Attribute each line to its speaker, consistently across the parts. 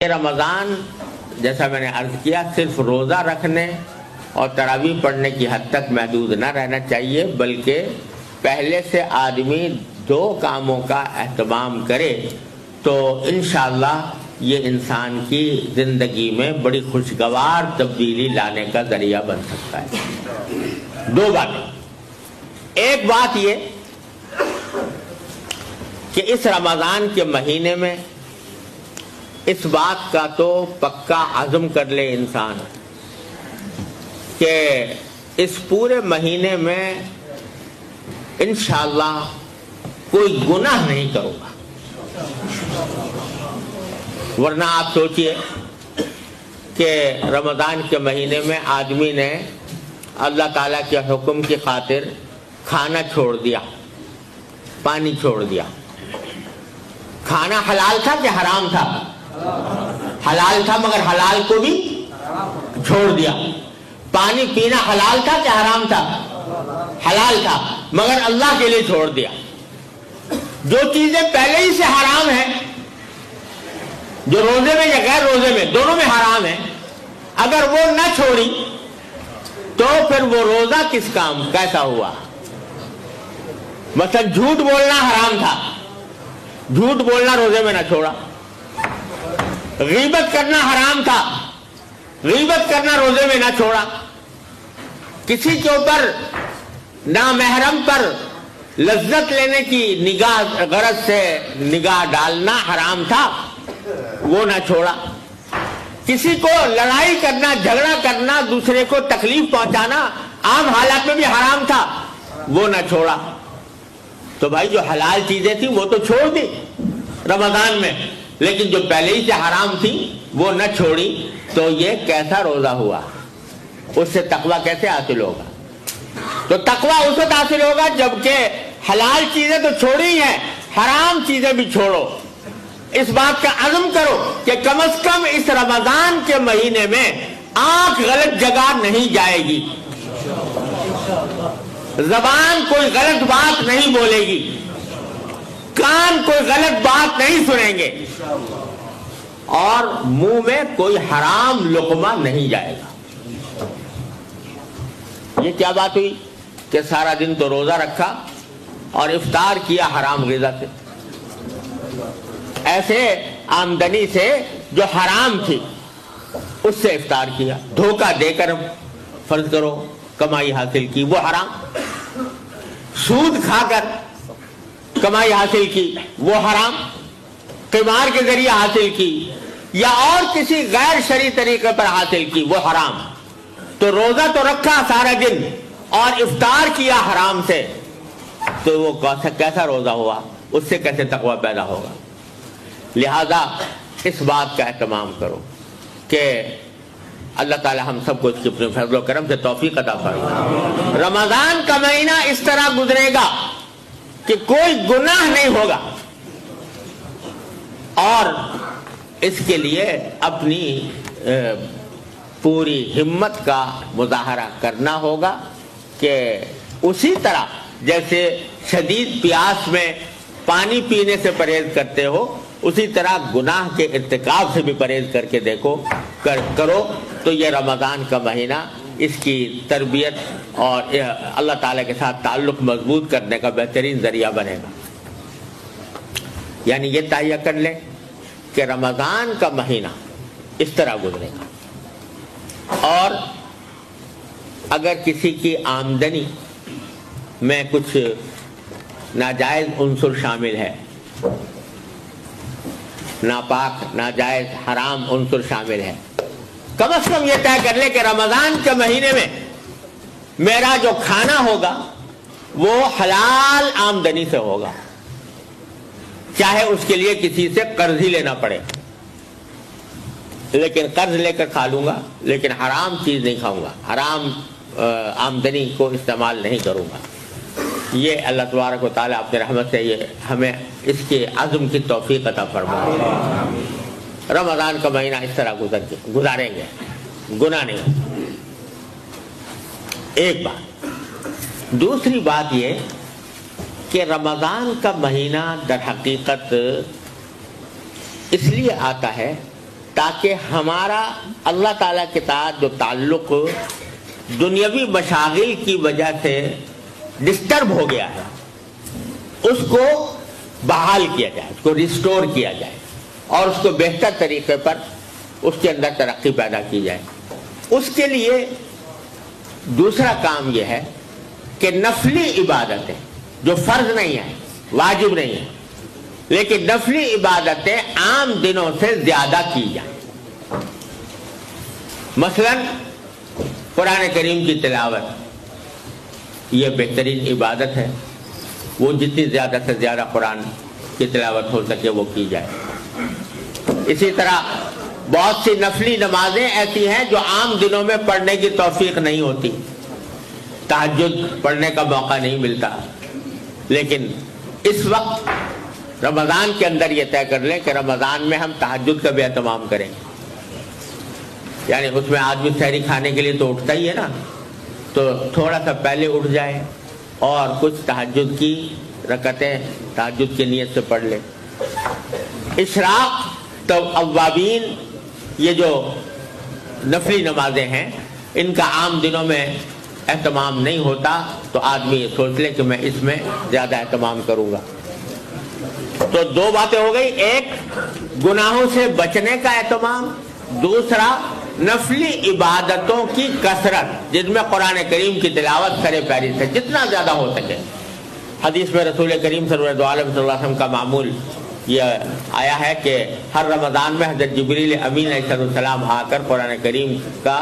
Speaker 1: رمضان جیسا میں نے عرض کیا صرف روزہ رکھنے اور تراویح پڑھنے کی حد تک محدود نہ رہنا چاہیے، بلکہ پہلے سے آدمی دو کاموں کا اہتمام کرے تو انشاءاللہ یہ انسان کی زندگی میں بڑی خوشگوار تبدیلی لانے کا ذریعہ بن سکتا ہے۔ دو باتیں، ایک بات یہ کہ اس رمضان کے مہینے میں اس بات کا تو پکا عزم کر لے انسان کہ اس پورے مہینے میں انشاءاللہ کوئی گناہ نہیں کروں گا، ورنہ آپ سوچئے کہ رمضان کے مہینے میں آدمی نے اللہ تعالیٰ کے حکم کی خاطر کھانا چھوڑ دیا، پانی چھوڑ دیا۔ کھانا حلال تھا کہ حرام تھا؟ حلال تھا، مگر حلال کو بھی چھوڑ دیا۔ پانی پینا حلال تھا کہ حرام تھا؟ حلال تھا، مگر اللہ کے لیے چھوڑ دیا۔ جو چیزیں پہلے ہی سے حرام ہیں، جو روزے میں یا غیر روزے میں دونوں میں حرام ہیں، اگر وہ نہ چھوڑی تو پھر وہ روزہ کس کام کیسا ہوا؟ مثلا جھوٹ بولنا حرام تھا، جھوٹ بولنا روزے میں نہ چھوڑا۔ غیبت کرنا حرام تھا، غیبت کرنا روزے میں نہ چھوڑا۔ کسی کے اوپر نامحرم پر لذت لینے کی نگاہ غرض سے نگاہ ڈالنا حرام تھا، وہ نہ چھوڑا۔ کسی کو لڑائی کرنا، جھگڑا کرنا، دوسرے کو تکلیف پہنچانا عام حالات میں بھی حرام تھا، وہ نہ چھوڑا۔ تو بھائی جو حلال چیزیں تھیں وہ تو چھوڑ دی رمضان میں، لیکن جو پہلے ہی سے حرام تھی وہ نہ چھوڑی، تو یہ کیسا روزہ ہوا؟ اس سے تقوی کیسے حاصل ہوگا؟ تو تقوی اس وقت حاصل ہوگا جبکہ حلال چیزیں تو چھوڑی ہیں، حرام چیزیں بھی چھوڑو۔ اس بات کا عزم کرو کہ کم از کم اس رمضان کے مہینے میں آنکھ غلط جگہ نہیں جائے گی، زبان کوئی غلط بات نہیں بولے گی، کان کوئی غلط بات نہیں سنیں گے، اور منہ میں کوئی حرام لقمہ نہیں جائے گا۔ یہ کیا بات ہوئی کہ سارا دن تو روزہ رکھا اور افطار کیا حرام غذا سے، ایسے آمدنی سے جو حرام تھی اس سے افطار کیا، دھوکہ دے کر فرض کرو کمائی حاصل کی، وہ حرام۔ سود کھا کر کمائی حاصل کی، وہ حرام۔ قمار کے ذریعے حاصل کی یا اور کسی غیر شرعی طریقے پر حاصل کی، وہ حرام۔ تو روزہ تو رکھا سارا دن اور افطار کیا حرام سے، تو وہ کیسا روزہ ہوا؟ اس سے کیسے تقوی پیدا ہوگا؟ لہذا اس بات کا اہتمام کرو کہ اللہ تعالی ہم سب کو اس کی اپنے فضل و کرم سے توفیق عطا فرمائے۔ رمضان کا مہینہ اس طرح گزرے گا کہ کوئی گناہ نہیں ہوگا، اور اس کے لیے اپنی پوری ہمت کا مظاہرہ کرنا ہوگا کہ اسی طرح جیسے شدید پیاس میں پانی پینے سے پرہیز کرتے ہو، اسی طرح گناہ کے ارتکاب سے بھی پرہیز کر کے دیکھو کرو، تو یہ رمضان کا مہینہ اس کی تربیت اور اللہ تعالیٰ کے ساتھ تعلق مضبوط کرنے کا بہترین ذریعہ بنے گا۔ یعنی یہ تہیہ کر لیں کہ رمضان کا مہینہ اس طرح گزرے گا، اور اگر کسی کی آمدنی میں کچھ ناجائز عنصر شامل ہے، ناپاک، ناجائز، حرام عنصر شامل ہے، کم از کم یہ طے کر لے کہ رمضان کے مہینے میں میرا جو کھانا ہوگا وہ حلال آمدنی سے ہوگا، چاہے اس کے لیے کسی سے قرض ہی لینا پڑے، لیکن قرض لے کر کھا لوں گا، لیکن حرام چیز نہیں کھاؤں گا، حرام آمدنی کو استعمال نہیں کروں گا۔ یہ اللہ تبارک و تعالیٰ اپنے رحمت سے یہ ہمیں اس کے عزم کی توفیق عطا فرمائے۔ رمضان کا مہینہ اس طرح گزاریں گے، گناہ نہیں۔ ایک بات۔ دوسری بات یہ کہ رمضان کا مہینہ در حقیقت اس لیے آتا ہے تاکہ ہمارا اللہ تعالیٰ کے ساتھ جو تعلق دنیاوی مشاغل کی وجہ سے ڈسٹرب ہو گیا ہے اس کو بحال کیا جائے، اس کو ریسٹور کیا جائے اور اس کو بہتر طریقے پر اس کے اندر ترقی پیدا کی جائے۔ اس کے لیے دوسرا کام یہ ہے کہ نفلی عبادتیں جو فرض نہیں ہیں، واجب نہیں ہیں، لیکن نفلی عبادتیں عام دنوں سے زیادہ کی جائیں۔ مثلا قرآن کریم کی تلاوت یہ بہترین عبادت ہے، وہ جتنی زیادہ سے زیادہ قرآن کی تلاوت ہو سکے وہ کی جائے۔ اسی طرح بہت سی نفلی نمازیں ایسی ہیں جو عام دنوں میں پڑھنے کی توفیق نہیں ہوتی، تہجد پڑھنے کا موقع نہیں ملتا، لیکن اس وقت رمضان کے اندر یہ طے کر لیں کہ رمضان میں ہم تہجد کا بھی اہتمام کریں، یعنی اس میں آدمی سحری کھانے کے لیے تو اٹھتا ہی ہے نا، تو تھوڑا سا پہلے اٹھ جائے اور کچھ تہجد کی رکعتیں تہجد کی نیت سے پڑھ لے۔ اشراق تو اوابین یہ جو نفلی نمازیں ہیں ان کا عام دنوں میں اہتمام نہیں ہوتا، تو آدمی یہ سوچ لے کہ میں اس میں زیادہ اہتمام کروں گا۔ تو دو باتیں ہو گئی، ایک گناہوں سے بچنے کا اہتمام، دوسرا نفلی عبادتوں کی کثرت جن میں قرآن کریم کی تلاوت سرے پیری سے جتنا زیادہ ہو سکے۔ حدیث میں رسول کریم صلی اللہ علیہ وسلم کا معمول یہ آیا ہے کہ ہر رمضان میں حضرت جبریل امین علیہ السلام آ کر قرآن کریم کا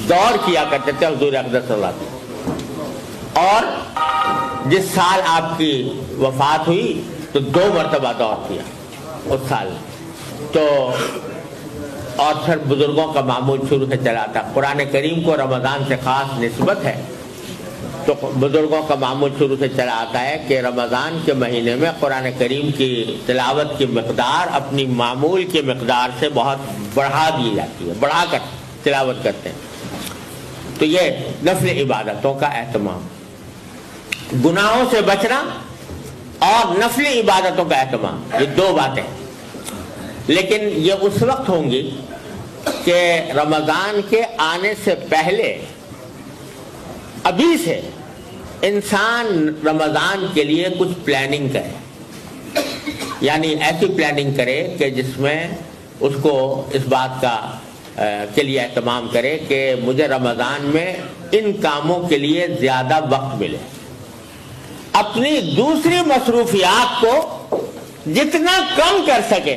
Speaker 1: دور کیا کرتے تھے حضور اقدس صلی اللہ علیہ وسلم، اور جس سال آپ کی وفات ہوئی تو 2 مرتبہ دور کیا اس سال، تو اور پھر بزرگوں کا معمول شروع سے چلا تھا۔ قرآن کریم کو رمضان سے خاص نسبت ہے، تو بزرگوں کا معمول شروع سے چلا آتا ہے کہ رمضان کے مہینے میں قرآن کریم کی تلاوت کی مقدار اپنی معمول کی مقدار سے بہت بڑھا دی جاتی ہے، بڑھا کر تلاوت کرتے ہیں۔ تو یہ نفل عبادتوں کا اہتمام، گناہوں سے بچنا اور نفل عبادتوں کا اہتمام، یہ 2 باتیں، لیکن یہ اس وقت ہوں گی کہ رمضان کے آنے سے پہلے ابھی سے انسان رمضان کے لیے کچھ پلاننگ کرے، یعنی ایسی پلاننگ کرے کہ جس میں اس کو اس بات کا کے لیے اہتمام کرے کہ مجھے رمضان میں ان کاموں کے لیے زیادہ وقت ملے، اپنی دوسری مصروفیات کو جتنا کم کر سکے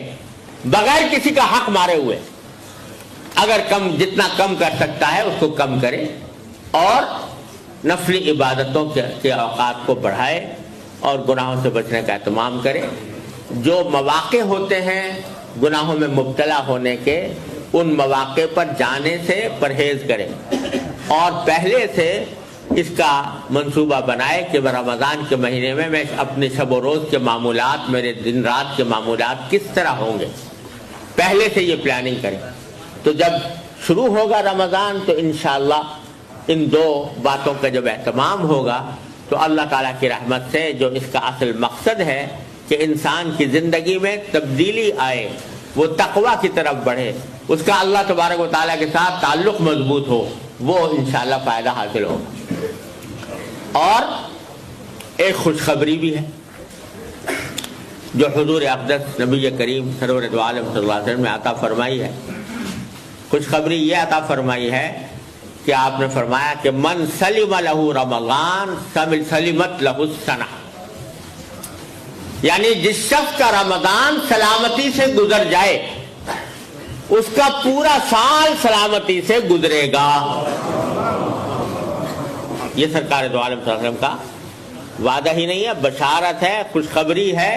Speaker 1: بغیر کسی کا حق مارے ہوئے، اگر جتنا کم کر سکتا ہے اس کو کم کرے اور نفلی عبادتوں کے اوقات کو بڑھائے اور گناہوں سے بچنے کا اہتمام کرے۔ جو مواقع ہوتے ہیں گناہوں میں مبتلا ہونے کے، ان مواقع پر جانے سے پرہیز کرے اور پہلے سے اس کا منصوبہ بنائے کہ رمضان کے مہینے میں اپنے شب و روز کے معمولات، میرے دن رات کے معمولات کس طرح ہوں گے، پہلے سے یہ پلاننگ کریں۔ تو جب شروع ہوگا رمضان تو انشاءاللہ ان 2 باتوں کا جب اہتمام ہوگا تو اللہ تعالیٰ کی رحمت سے جو اس کا اصل مقصد ہے کہ انسان کی زندگی میں تبدیلی آئے، وہ تقویٰ کی طرف بڑھے، اس کا اللہ تبارک و تعالیٰ کے ساتھ تعلق مضبوط ہو، وہ انشاءاللہ فائدہ حاصل ہوگا۔ اور ایک خوشخبری بھی ہے جو حضور اقدس نبی کریم سرور دو عالم صلی اللہ علیہ وسلم نے عطا فرمائی ہے۔ خوشخبری یہ عطا فرمائی ہے کہ آپ نے فرمایا کہ من سلم لہ رمضان سلمت لہ السنہ، یعنی جس شخص کا رمضان سلامتی سے گزر جائے اس کا پورا سال سلامتی سے گزرے گا۔ یہ سرکار دو عالم صلی اللہ علیہ وسلم کا وعدہ ہی نہیں ہے، بشارت ہے، خوشخبری ہے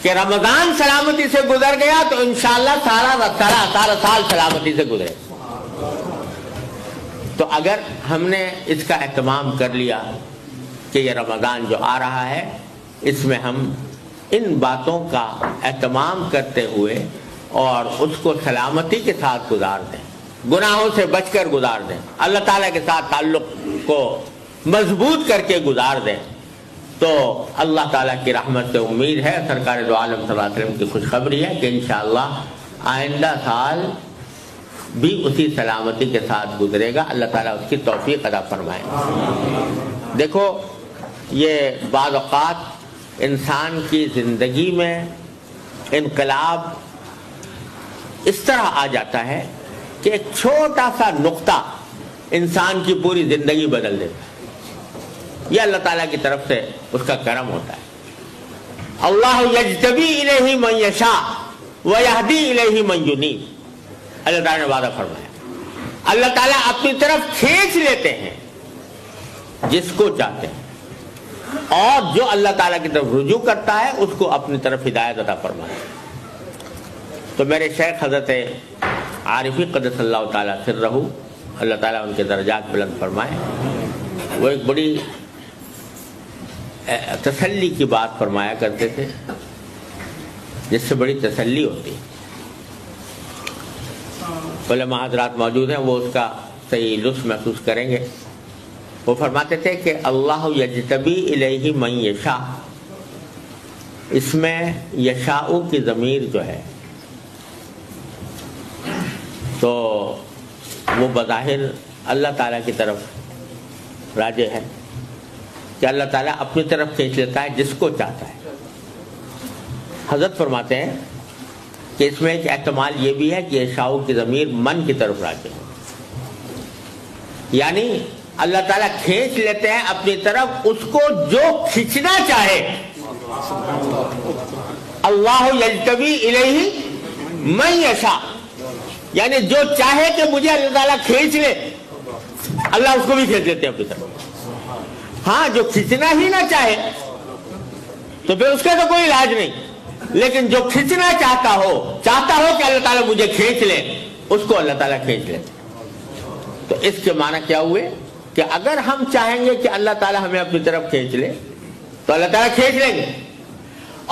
Speaker 1: کہ رمضان سلامتی سے گزر گیا تو انشاءاللہ سارا سال سلامتی سے گزرے۔ تو اگر ہم نے اس کا اہتمام کر لیا کہ یہ رمضان جو آ رہا ہے اس میں ہم ان باتوں کا اہتمام کرتے ہوئے اور اس کو سلامتی کے ساتھ گزار دیں، گناہوں سے بچ کر گزار دیں، اللہ تعالیٰ کے ساتھ تعلق کو مضبوط کر کے گزار دیں، تو اللہ تعالیٰ کی رحمت سے امید ہے، سرکار دو عالم صلی اللہ علیہ وسلم کی خوشخبری ہے کہ انشاءاللہ آئندہ سال بھی اسی سلامتی کے ساتھ گزرے گا. اللہ تعالیٰ اس کی توفیق عطا فرمائے. دیکھو یہ بعض اوقات انسان کی زندگی میں انقلاب اس طرح آ جاتا ہے کہ ایک چھوٹا سا نقطہ انسان کی پوری زندگی بدل دیتا ہے. یہ اللہ تعالیٰ کی طرف سے اس کا کرم ہوتا ہے. اللہ یجتبی الیہ من یشاء ویہدی الیہ من ینیب. اللہ تعالیٰ نے وعدہ فرمایا اللہ تعالیٰ اپنی طرف کھینچ لیتے ہیں جس کو چاہتے ہیں, اور جو اللہ تعالیٰ کی طرف رجوع کرتا ہے اس کو اپنی طرف ہدایت عطا فرماتا ہے. تو میرے شیخ حضرت عارفی قدس اللہ تعالیٰ سرہ, اللہ تعالیٰ ان کے درجات بلند فرمائے, وہ ایک بڑی تسلی کی بات فرمایا کرتے تھے جس سے بڑی تسلی ہوتی ہے. علماء حضرات موجود ہیں, وہ اس کا صحیح لطف محسوس کریں گے. وہ فرماتے تھے کہ اللہ یجتبی الیہ من یشاء, اس میں یشاء کی ضمیر جو ہے تو وہ بظاہر اللہ تعالیٰ کی طرف راجع ہے کہ اللہ تعالیٰ اپنی طرف کھینچ لیتا ہے جس کو چاہتا ہے. حضرت فرماتے ہیں کہ اس میں ایک احتمال یہ بھی ہے کہ یشاء کی ضمیر من کی طرف راجع ہے, یعنی اللہ تعالیٰ کھینچ لیتے ہیں اپنی طرف اس کو جو کھینچنا چاہے. اللہ یجتبی الیہ من یشاء, یعنی جو چاہے کہ مجھے اللہ تعالیٰ کھینچ لے, اللہ اس کو بھی کھینچ لیتے ہیں اپنی طرف. ہاں جو کھینچنا ہی نہ چاہے تو پھر اس کا تو کوئی علاج نہیں, لیکن جو کھینچنا چاہتا ہو کہ اللہ تعالیٰ مجھے کھینچ لے, اس کو اللہ تعالیٰ کھینچ لے. تو اس کے معنی کیا ہوئے کہ اگر ہم چاہیں گے کہ اللہ تعالیٰ ہمیں اپنی طرف کھینچ لے تو اللہ تعالیٰ کھینچ لیں گے.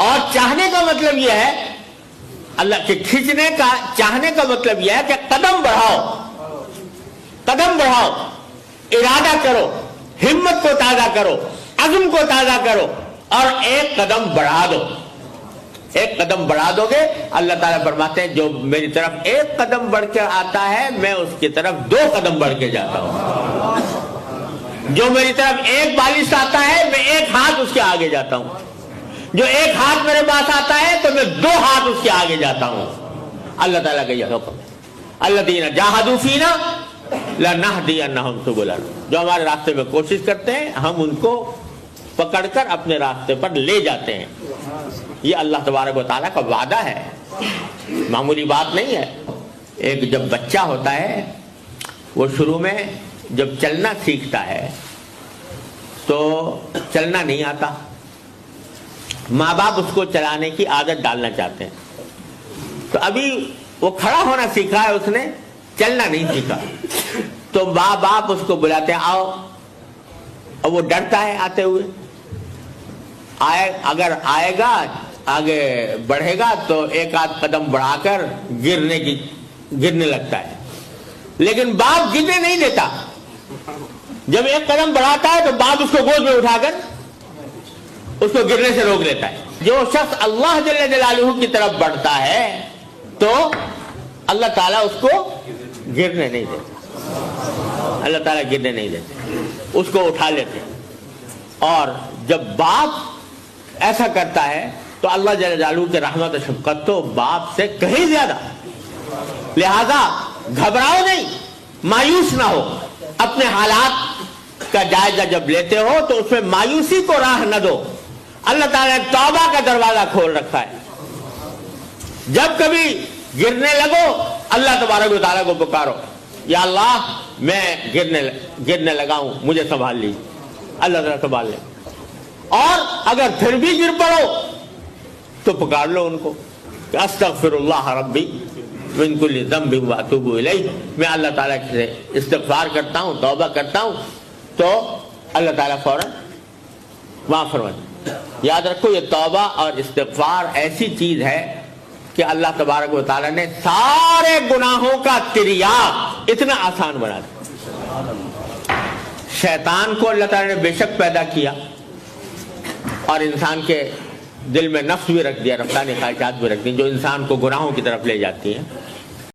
Speaker 1: اور چاہنے کا مطلب یہ ہے, اللہ کے کھینچنے کا چاہنے کا مطلب یہ ہے کہ قدم بڑھاؤ, ارادہ کرو, ہمت کو تازہ کرو, عزم کو تازہ کرو, اور ایک قدم بڑھا دو. ایک قدم بڑھا دو گے, اللہ تعالیٰ فرماتے ہیں جو میری طرف ایک قدم بڑھ کر آتا ہے میں اس کی طرف 2 قدم بڑھ کے جاتا ہوں. جو میری طرف ایک بالش آتا ہے میں 1 ہاتھ اس کے آگے جاتا ہوں. جو 1 ہاتھ میرے پاس آتا ہے تو میں 2 ہاتھ اس کے آگے جاتا ہوں. اللہ تعالیٰ کا یہ حکم ہے, الذین جاہدوا فینا لنہدینہم سبلنا. جو ہمارے راستے میں کوشش کرتے ہیں ہم ان کو پکڑ کر اپنے راستے پر لے جاتے ہیں. یہ اللہ تبارک و تعالیٰ کا وعدہ ہے, معمولی بات نہیں ہے. ایک جب بچہ ہوتا ہے وہ شروع میں جب چلنا سیکھتا ہے تو چلنا نہیں آتا, ماں باپ اس کو چلانے کی عادت ڈالنا چاہتے ہیں. تو ابھی وہ کھڑا ہونا سیکھا ہے, اس نے چلنا نہیں سیکھا, تو ماں باپ اس کو بلاتے ہیں آؤ, اور وہ ڈرتا ہے آتے ہوئے. اگر آئے گا آگے بڑھے گا تو 1 آدھ قدم بڑھا کر گرنے لگتا ہے, لیکن باپ گرنے نہیں دیتا. جب 1 قدم بڑھاتا ہے تو باپ اس کو گود میں اٹھا کر اس کو گرنے سے روک لیتا ہے. جو شخص اللہ جل جلالہ کی طرف بڑھتا ہے تو اللہ تعالیٰ اس کو گرنے نہیں دیتا, اللہ تعالیٰ گرنے نہیں دیتے, اس کو اٹھا لیتے. اور جب باپ ایسا کرتا ہے تو اللہ جل جلالہ کی رحمت و شفقت تو باپ سے کہیں زیادہ. لہذا گھبراؤ نہیں, مایوس نہ ہو, اپنے حالات کا جائزہ جب لیتے ہو تو اس میں مایوسی کو راہ نہ دو. اللہ تعالیٰ نے توبہ کا دروازہ کھول رکھا ہے. جب کبھی گرنے لگو اللہ تبارک و تعالیٰ کو پکارو, یا اللہ میں گرنے لگا ہوں مجھے سنبھال لیجیے, اللہ تعالیٰ سنبھال لے. اور اگر پھر بھی گر پڑو تو پکار لو ان کو کہ استغفر اللہ ربی من کل ذنب واتوب الیہ, میں اللہ تعالیٰ سے استغفار کرتا ہوں, توبہ کرتا ہوں, تو اللہ تعالیٰ فوراً معاف فرما دے. یاد رکھو یہ توبہ اور استغفار ایسی چیز ہے کہ اللہ تبارک و تعالیٰ نے سارے گناہوں کا تریاق اتنا آسان بنا دیا. شیطان کو اللہ تعالیٰ نے بے شک پیدا کیا اور انسان کے دل میں نفس بھی رکھ دیا، رفتانی خواہشات بھی رکھ دی جو انسان کو گناہوں کی طرف لے جاتی ہیں.